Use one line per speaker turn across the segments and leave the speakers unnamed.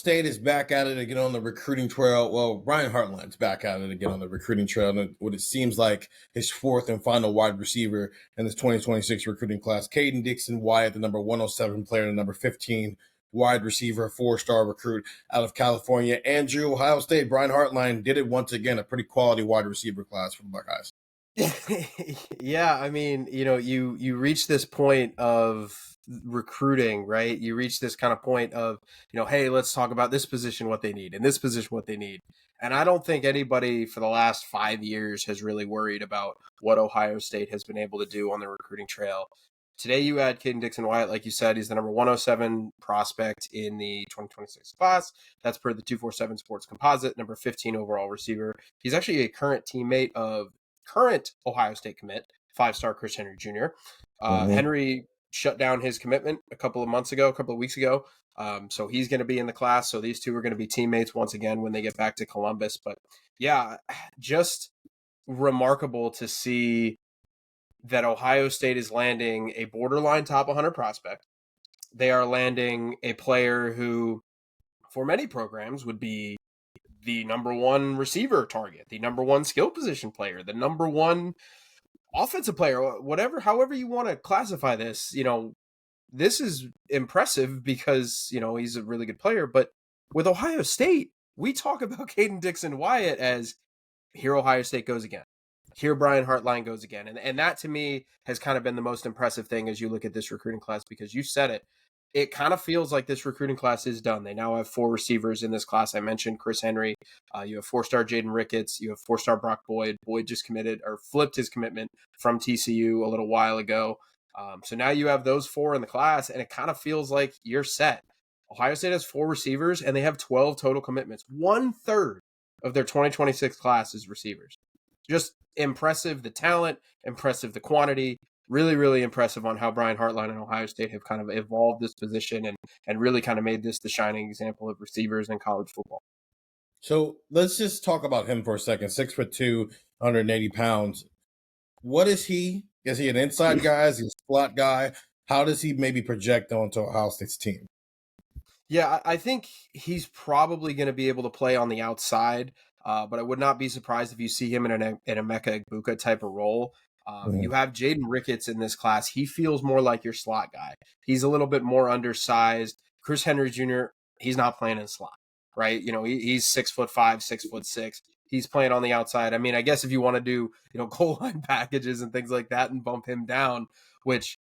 State is back at it again on the recruiting trail. Well, Brian Hartline's back at it again on the recruiting trail. And what it seems like his fourth and final wide receiver in this 2026 recruiting class. Kayden Dixon-Wyatt, the number 107 player, the number 15 wide receiver, four-star recruit out of California. Andrew, Ohio State, Brian Hartline did it once again, a pretty quality wide receiver class for the Buckeyes.
Yeah, I mean, you reach this point of recruiting, right? You reach this kind of point of, hey, let's talk about this position, what they need, and this position, what they need. And I don't think anybody for the last 5 years has really worried about what Ohio State has been able to do on the recruiting trail. Today you add Kayden Dixon-Wyatt, like you said, he's the number 107 prospect in the 2026 class. That's per the 247 Sports Composite, number 15 overall receiver. He's actually a current teammate of current Ohio State commit, five-star Chris Henry Jr. Henry shut down his commitment a couple of weeks ago. So he's going to be in the class. So these two are going to be teammates once again when they get back to Columbus. But yeah, just remarkable to see that Ohio State is landing a borderline top 100 prospect. They are landing a player who, for many programs, would be the number one receiver target, the number one skill position player, the number one offensive player, however you want to classify this. This is impressive because, he's a really good player. But with Ohio State, we talk about Kayden Dixon-Wyatt as here Ohio State goes again. Here Brian Hartline goes again. And that to me has kind of been the most impressive thing as you look at this recruiting class, because you said it. It kind of feels like this recruiting class is done. They now have 4 receivers in this class. I mentioned Chris Henry. You have 4-star Jaden Ricketts. You have 4-star Brock Boyd. Boyd just committed or flipped his commitment from TCU a little while ago. So now you have those 4 in the class, and it kind of feels like you're set. Ohio State has 4 receivers, and they have 12 total commitments. 1/3 of their 2026 class is receivers. Just impressive, the talent, impressive, the quantity. Really, really impressive on how Brian Hartline and Ohio State have kind of evolved this position and really kind of made this the shining example of receivers in college football.
So let's just talk about him for a second. 6'2", 180 pounds. What is he? Is he an inside guy? Is he a slot guy? How does he maybe project onto Ohio State's team?
Yeah, I think he's probably going to be able to play on the outside, but I would not be surprised if you see him in a Emeka Egbuka type of role. You have Jaden Ricketts in this class. He feels more like your slot guy. He's a little bit more undersized. Chris Henry Jr., he's not playing in slot, right? He's 6'5", 6'6". He's playing on the outside. I mean, I guess if you want to do, goal line packages and things like that and bump him down, which,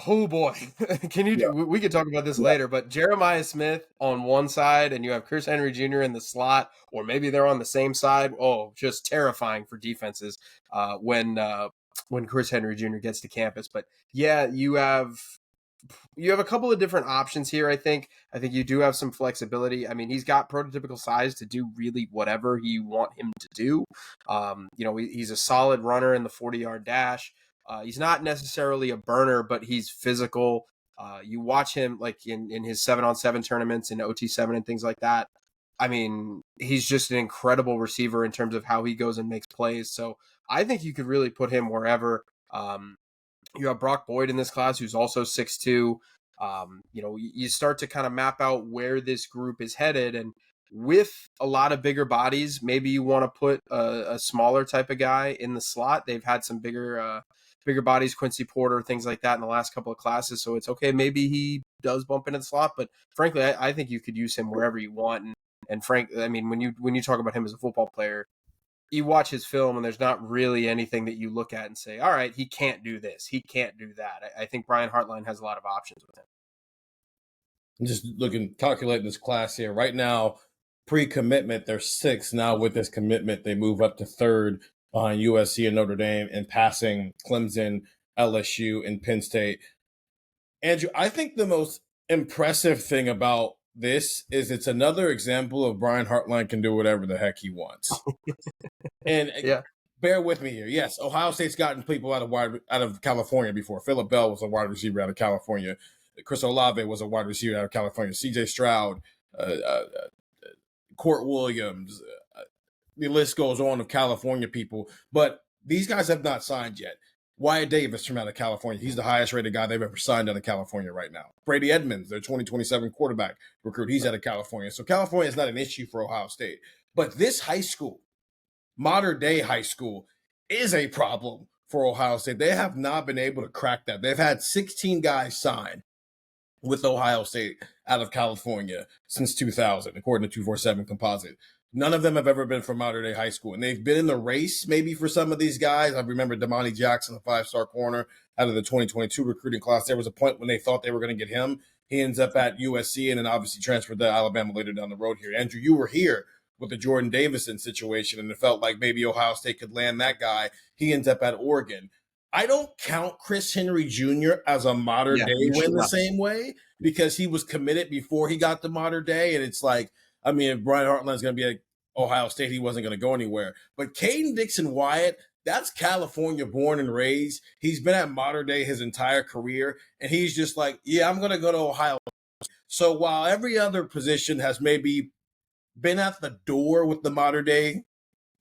oh boy, we could talk about this later, but Jeremiah Smith on one side and you have Chris Henry Jr. in the slot, or maybe they're on the same side. Oh, just terrifying for defenses when Chris Henry Jr. gets to campus. But yeah, you have a couple of different options here. I think you do have some flexibility. I mean, he's got prototypical size to do really whatever you want him to do. He's a solid runner in the 40-yard dash. He's not necessarily a burner, but he's physical. You watch him like in his 7-on-7 tournaments and OT7 and things like that. I mean, he's just an incredible receiver in terms of how he goes and makes plays. So I think you could really put him wherever. You have Brock Boyd in this class, who's also 6'2". You start to kind of map out where this group is headed. And with a lot of bigger bodies, maybe you want to put a smaller type of guy in the slot. They've had some bigger bodies, Quincy Porter, things like that in the last couple of classes. So it's okay. Maybe he does bump into the slot, but frankly, I think you could use him wherever you want. And frankly, I mean, when you talk about him as a football player, you watch his film and there's not really anything that you look at and say, all right, he can't do this, he can't do that. I think Brian Hartline has a lot of options with him.
I'm just calculating this class here. Right now, pre-commitment, they're 6th. Now with this commitment, they move up to 3rd behind USC and Notre Dame, and passing Clemson, LSU, and Penn State. Andrew, I think the most impressive thing about this is it's another example of Brian Hartline can do whatever the heck he wants. And yeah, bear with me here. Yes, Ohio State's gotten people out of California before. Phillip Bell was a wide receiver out of California. Chris Olave was a wide receiver out of California. C.J. Stroud, Court Williams, the list goes on of California people. But these guys have not signed yet. Wyatt Davis from out of California. He's the highest rated guy they've ever signed out of California right now. Brady Edmonds, their 2027 quarterback recruit, he's out of California. So California is not an issue for Ohio State. But this high school, modern day high school, is a problem for Ohio State. They have not been able to crack that. They've had 16 guys sign with Ohio State out of California since 2000, according to 247 Composite. None of them have ever been from modern day high school. And they've been in the race maybe for some of these guys. I remember Damani Jackson, a 5-star corner out of the 2022 recruiting class. There was a point when they thought they were going to get him. He ends up at USC and then obviously transferred to Alabama later down the road here. Andrew, you were here with the Jordan Davison situation, and it felt like maybe Ohio State could land that guy. He ends up at Oregon. I don't count Chris Henry Jr. as a modern day win the same way because he was committed before he got to modern day. And it's like, I mean, if Brian Hartline's going to be at Ohio State, he wasn't going to go anywhere. But Kayden Dixon-Wyatt, that's California born and raised. He's been at modern day his entire career. And he's just like, yeah, I'm going to go to Ohio. So while every other position has maybe been at the door with the modern day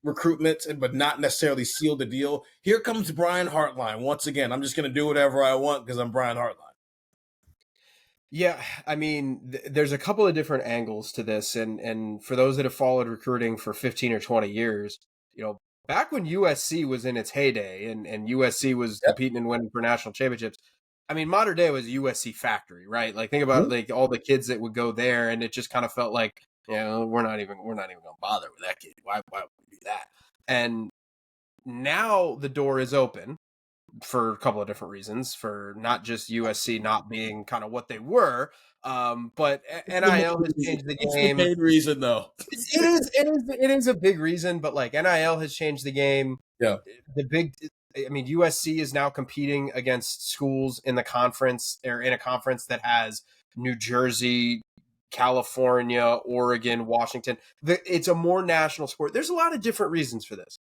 recruitment, but not necessarily sealed the deal, here comes Brian Hartline. Once again, I'm just going to do whatever I want because I'm Brian Hartline.
Yeah, I mean, there's a couple of different angles to this, and for those that have followed recruiting for 15 or 20 years, back when USC was in its heyday and USC was competing and winning for national championships, I mean, modern day was a USC factory, right? Like, think about like all the kids that would go there, and it just kind of felt like, we're not even going to bother with that kid. Why would we do that? And now the door is open for a couple of different reasons, for not just USC not being kind of what they were, but NIL has changed the game.
It's a big reason, though.
It is a big reason, but like NIL has changed the game.
Yeah.
USC is now competing against schools in the conference, or in a conference that has New Jersey, California, Oregon, Washington. It's a more national sport. There's a lot of different reasons for this.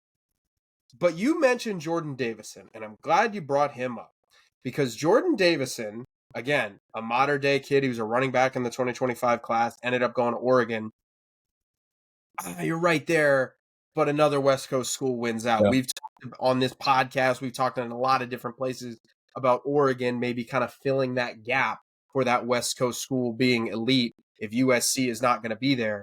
But you mentioned Jordan Davison, and I'm glad you brought him up, because Jordan Davison, again, a modern day kid, he was a running back in the 2025 class, ended up going to Oregon. You're right there, but another West Coast school wins out. Yeah. We've talked on this podcast, we've talked in a lot of different places about Oregon maybe kind of filling that gap for that West Coast school being elite if USC is not going to be there.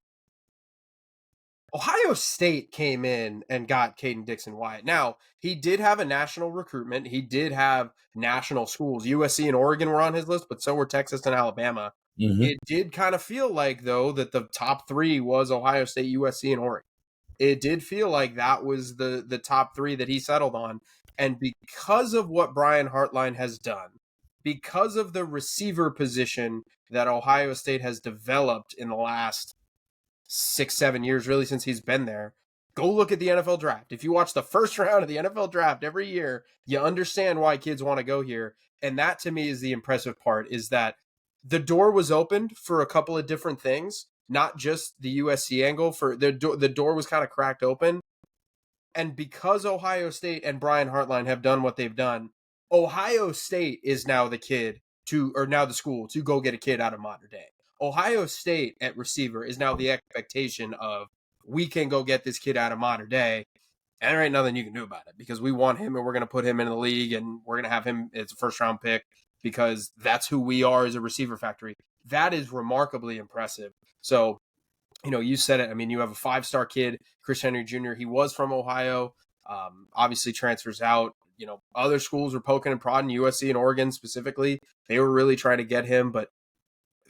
Ohio State came in and got Kayden Dixon-Wyatt. Now, he did have a national recruitment. He did have national schools. USC and Oregon were on his list, but so were Texas and Alabama. Mm-hmm. It did kind of feel like, though, that the top three was Ohio State, USC, and Oregon. It did feel like that was the top three that he settled on. And because of what Brian Hartline has done, because of the receiver position that Ohio State has developed in the last 6-7 years, really, since he's been there, go look at the NFL draft. If you watch the first round of the NFL draft every year, you understand why kids want to go here. And that, to me, is the impressive part, is that the door was opened for a couple of different things, not just the USC angle. For the door was kind of cracked open. And because Ohio State and Brian Hartline have done what they've done, Ohio State is now the school to go get a kid out of modern day. Ohio State at receiver is now the expectation of, we can go get this kid out of modern day, and there ain't nothing you can do about it, because we want him and we're going to put him in the league and we're going to have him as a first round pick because that's who we are as a receiver factory. That is remarkably impressive. So, you said it. I mean, you have a 5-star kid, Chris Henry Jr. He was from Ohio, obviously transfers out. Other schools were poking and prodding, USC and Oregon specifically. They were really trying to get him, but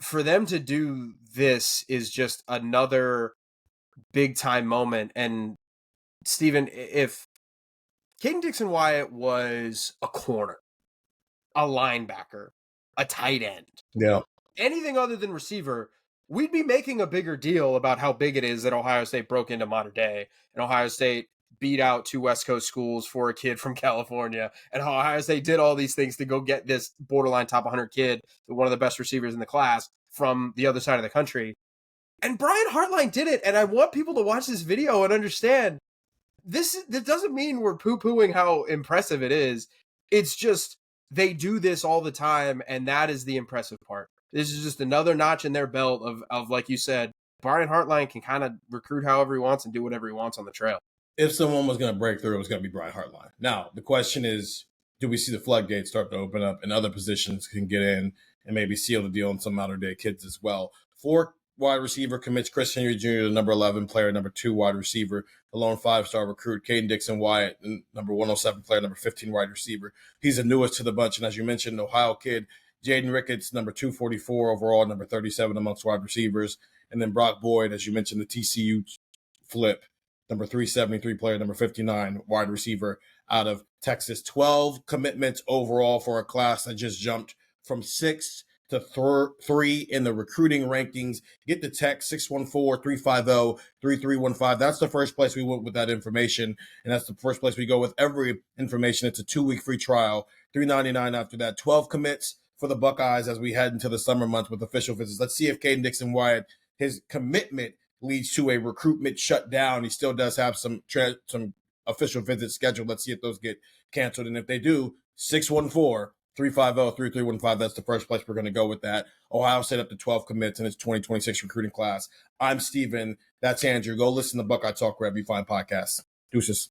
for them to do this is just another big time moment. And Steven, if Kayden Dixon-Wyatt was a corner, a linebacker, a tight end, anything other than receiver, we'd be making a bigger deal about how big it is that Ohio State broke into modern day and Ohio State beat out 2 West Coast schools for a kid from California, and how Ohio State did all these things to go get this borderline top 100 kid, one of the best receivers in the class, from the other side of the country. And Brian Hartline did it, and I want people to watch this video and understand that doesn't mean we're poo-pooing how impressive it is. It's just they do this all the time, and that is the impressive part. This is just another notch in their belt of like you said, Brian Hartline can kind of recruit however he wants and do whatever he wants on the trail.
If someone was going to break through, it was going to be Brian Hartline. Now, the question is, do we see the floodgates start to open up and other positions can get in and maybe seal the deal on some modern day kids as well? 4 wide receiver commits Chris Henry Jr., the number 11 player, number 2 wide receiver, the lone 5-star recruit, Kayden Dixon-Wyatt, number 107 player, number 15 wide receiver. He's the newest to the bunch. And as you mentioned, Ohio kid, Jaden Ricketts, number 244 overall, number 37 amongst wide receivers. And then Brock Boyd, as you mentioned, the TCU flip, number 373 player, number 59 wide receiver out of Texas. 12 commitments overall for a class that just jumped from 6 to 3 in the recruiting rankings. Get the text 614-350-3315. That's the first place we went with that information, and that's the first place we go with every information. It's a 2-week free trial, $3.99 after that. 12 commits for the Buckeyes as we head into the summer months with official visits. Let's see if Kayden Dixon-Wyatt, his commitment leads to a recruitment shutdown. He still does have some official visits scheduled. Let's see if those get canceled. And if they do, 614-350-3315. That's the first place we're going to go with that. Ohio State up to 12 commits in its 2026 recruiting class. I'm Steven. That's Andrew. Go listen to Buckeye Talk wherever you find podcasts. Deuces.